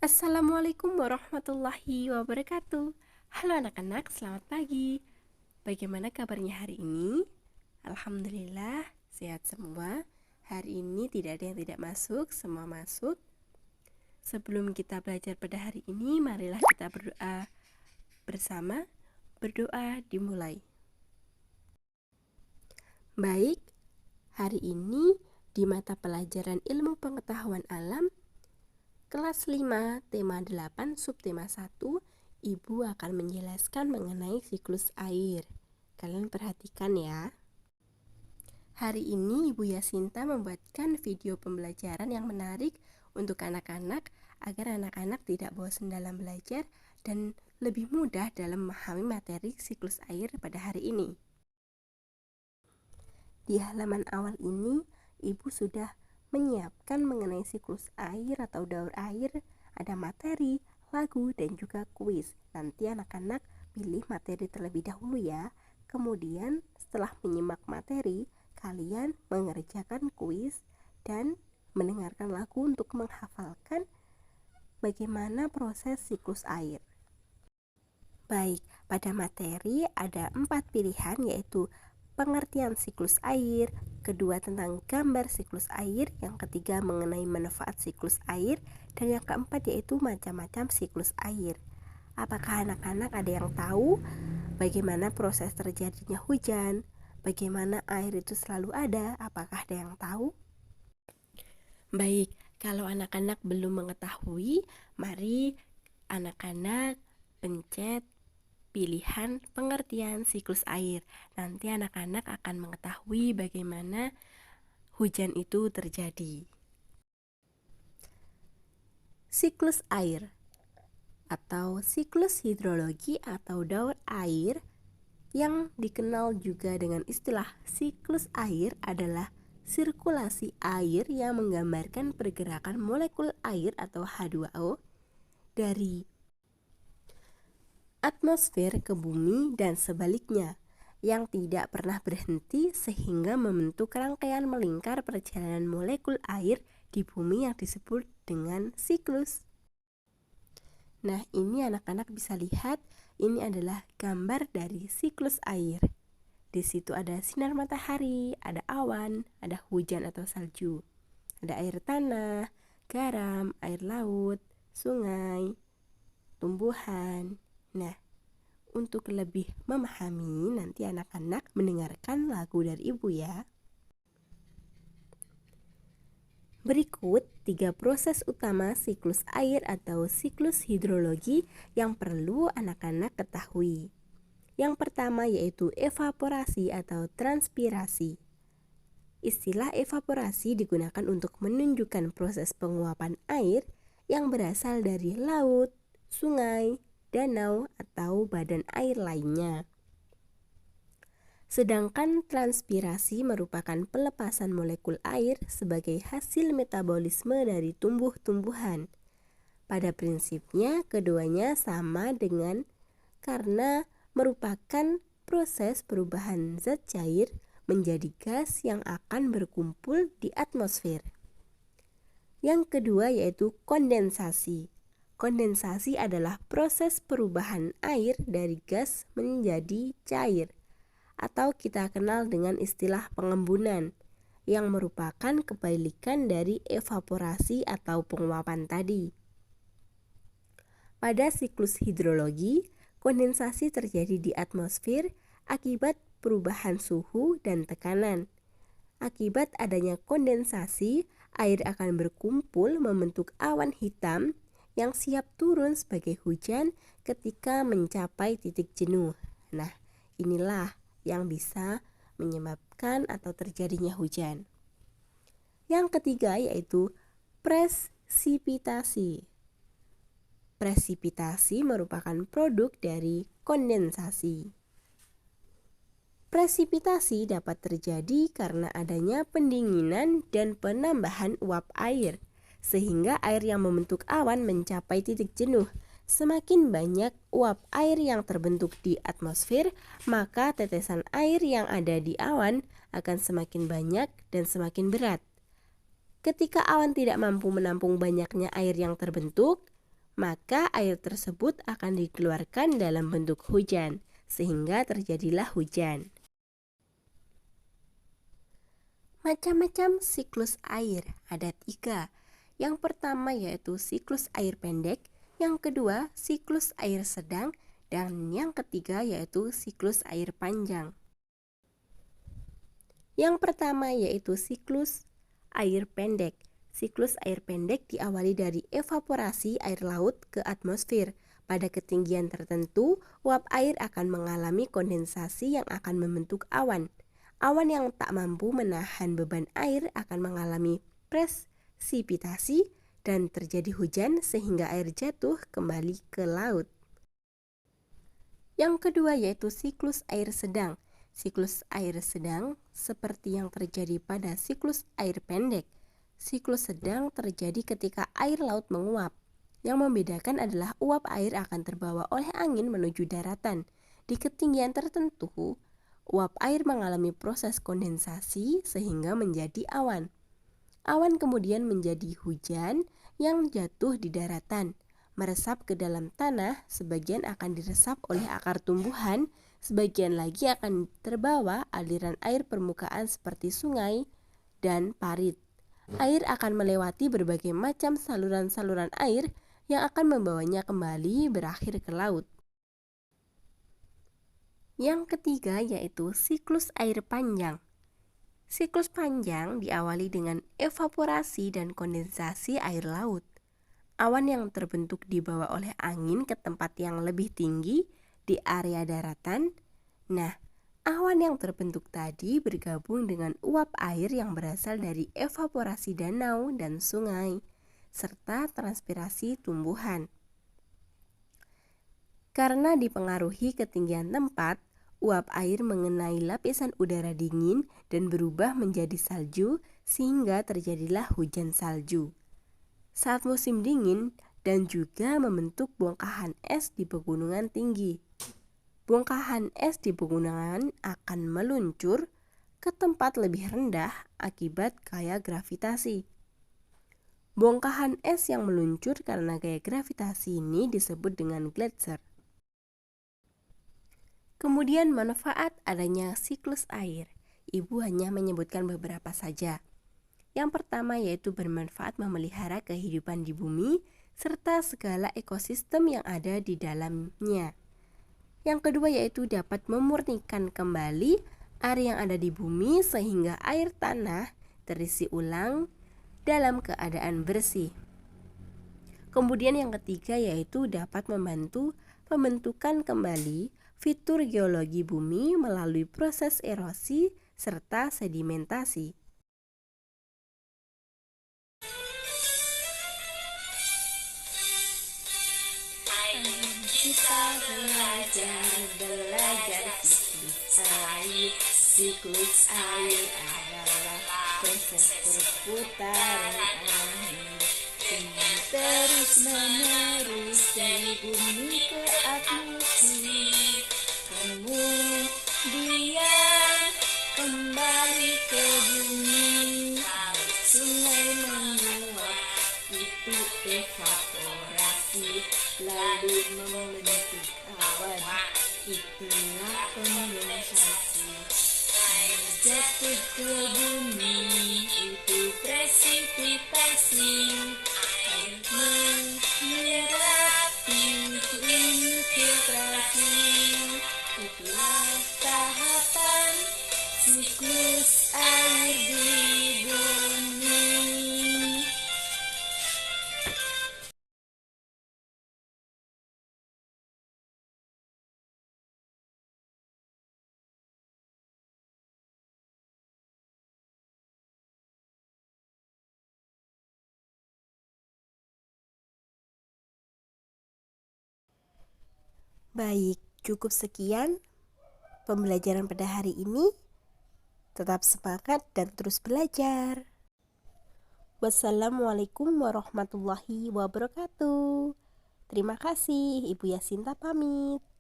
Assalamualaikum warahmatullahi wabarakatuh. Halo anak-anak, selamat pagi. Bagaimana kabarnya hari ini? Alhamdulillah, sehat semua. Hari ini tidak ada yang tidak masuk, semua masuk. Sebelum kita belajar pada hari ini, marilah kita berdoa bersama. Berdoa dimulai. Baik, hari ini di mata pelajaran ilmu pengetahuan alam kelas 5, tema 8, subtema 1, Ibu akan menjelaskan mengenai siklus air. Kalian perhatikan ya. Hari ini Ibu Yasinta membuatkan video pembelajaran yang menarik untuk anak-anak agar anak-anak tidak bosan dalam belajar dan lebih mudah dalam memahami materi siklus air pada hari ini. Di halaman awal ini, Ibu sudah menyiapkan mengenai siklus air atau daur air, ada materi, lagu, dan juga kuis. Nanti anak-anak pilih materi terlebih dahulu ya. Kemudian setelah menyimak materi, kalian mengerjakan kuis dan mendengarkan lagu untuk menghafalkan bagaimana proses siklus air. Baik, pada materi ada 4 pilihan, yaitu pengertian siklus air, kedua tentang gambar siklus air, yang ketiga mengenai manfaat siklus air, dan yang keempat yaitu macam-macam siklus air. Apakah anak-anak ada yang tahu bagaimana proses terjadinya hujan? Bagaimana air itu selalu ada? Apakah ada yang tahu? Baik, kalau anak-anak belum mengetahui, mari anak-anak pencet pilihan pengertian siklus air. Nanti anak-anak akan mengetahui bagaimana hujan itu terjadi. Siklus air atau siklus hidrologi atau daur air yang dikenal juga dengan istilah siklus air adalah sirkulasi air yang menggambarkan pergerakan molekul air atau H2O dari atmosfer ke bumi dan sebaliknya, yang tidak pernah berhenti sehingga membentuk rangkaian melingkar perjalanan molekul air di bumi yang disebut dengan siklus. Nah, ini anak-anak bisa lihat, ini adalah gambar dari siklus air. Di situ ada sinar matahari, ada awan, ada hujan atau salju, ada air tanah, garam, air laut, sungai, tumbuhan. Nah, untuk lebih memahami, nanti anak-anak mendengarkan lagu dari Ibu ya. Berikut 3 proses utama siklus air atau siklus hidrologi yang perlu anak-anak ketahui. Yang pertama yaitu evaporasi atau transpirasi. Istilah evaporasi digunakan untuk menunjukkan proses penguapan air yang berasal dari laut, sungai, danau, atau badan air lainnya. Sedangkan transpirasi merupakan pelepasan molekul air sebagai hasil metabolisme dari tumbuh-tumbuhan. Pada prinsipnya, keduanya sama dengan karena merupakan proses perubahan zat cair menjadi gas yang akan berkumpul di atmosfer. Yang kedua yaitu kondensasi. Kondensasi adalah proses perubahan air dari gas menjadi cair, atau kita kenal dengan istilah pengembunan, yang merupakan kebalikan dari evaporasi atau penguapan tadi. Pada siklus hidrologi, kondensasi terjadi di atmosfer akibat perubahan suhu dan tekanan. Akibat adanya kondensasi, air akan berkumpul membentuk awan hitam yang siap turun sebagai hujan ketika mencapai titik jenuh. Nah, inilah yang bisa menyebabkan atau terjadinya hujan. Yang ketiga yaitu presipitasi. Presipitasi merupakan produk dari kondensasi. Presipitasi dapat terjadi karena adanya pendinginan dan penambahan uap air, sehingga air yang membentuk awan mencapai titik jenuh. Semakin banyak uap air yang terbentuk di atmosfer, maka tetesan air yang ada di awan akan semakin banyak dan semakin berat. Ketika awan tidak mampu menampung banyaknya air yang terbentuk, maka air tersebut akan dikeluarkan dalam bentuk hujan, sehingga terjadilah hujan. Macam-macam siklus air ada 3. Yang pertama yaitu siklus air pendek, yang kedua siklus air sedang, dan yang ketiga yaitu siklus air panjang. Yang pertama yaitu siklus air pendek. Siklus air pendek diawali dari evaporasi air laut ke atmosfer. Pada ketinggian tertentu, uap air akan mengalami kondensasi yang akan membentuk awan. Awan yang tak mampu menahan beban air akan mengalami presipitasi dan terjadi hujan sehingga air jatuh kembali ke laut. Yang kedua yaitu siklus air sedang. Siklus air sedang seperti yang terjadi pada siklus air pendek. Siklus sedang terjadi ketika air laut menguap. Yang membedakan adalah uap air akan terbawa oleh angin menuju daratan. Di ketinggian tertentu, uap air mengalami proses kondensasi sehingga menjadi awan. Awan kemudian menjadi hujan yang jatuh di daratan, meresap ke dalam tanah, sebagian akan diresap oleh akar tumbuhan, sebagian lagi akan terbawa aliran air permukaan seperti sungai dan parit. Air akan melewati berbagai macam saluran-saluran air yang akan membawanya kembali berakhir ke laut. Yang ketiga yaitu siklus air panjang. Siklus panjang diawali dengan evaporasi dan kondensasi air laut. Awan yang terbentuk dibawa oleh angin ke tempat yang lebih tinggi di area daratan. Nah, awan yang terbentuk tadi bergabung dengan uap air yang berasal dari evaporasi danau dan sungai, serta transpirasi tumbuhan. Karena dipengaruhi ketinggian tempat, uap air mengenai lapisan udara dingin dan berubah menjadi salju sehingga terjadilah hujan salju saat musim dingin dan juga membentuk bongkahan es di pegunungan tinggi. Bongkahan es di pegunungan akan meluncur ke tempat lebih rendah akibat gaya gravitasi. Bongkahan es yang meluncur karena gaya gravitasi ini disebut dengan gletser. Kemudian manfaat adanya siklus air. Ibu hanya menyebutkan beberapa saja. Yang pertama yaitu bermanfaat memelihara kehidupan di bumi serta segala ekosistem yang ada di dalamnya. Yang kedua yaitu dapat memurnikan kembali air yang ada di bumi sehingga air tanah terisi ulang dalam keadaan bersih. Kemudian yang ketiga yaitu dapat membantu pembentukan kembali fitur geologi bumi melalui proses erosi serta sedimentasi. Kita belajar siklus air. Siklus air adalah proses perputaran air yang terus menerus dari bumi ke atmosfer, kemudian kembali ke bumi. Sungai menguap, itu evaporasi, lalu membentuk awan, itulah kondensasi. Air jatuh ke bumi, itu presipitasi. Air menyerap, itu infiltrasi. Itulah tahapan siklus air di bumi. Baik, cukup sekian pembelajaran pada hari ini. Tetap semangat dan terus belajar. Wassalamualaikum warahmatullahi wabarakatuh. Terima kasih, Ibu Yasinta pamit.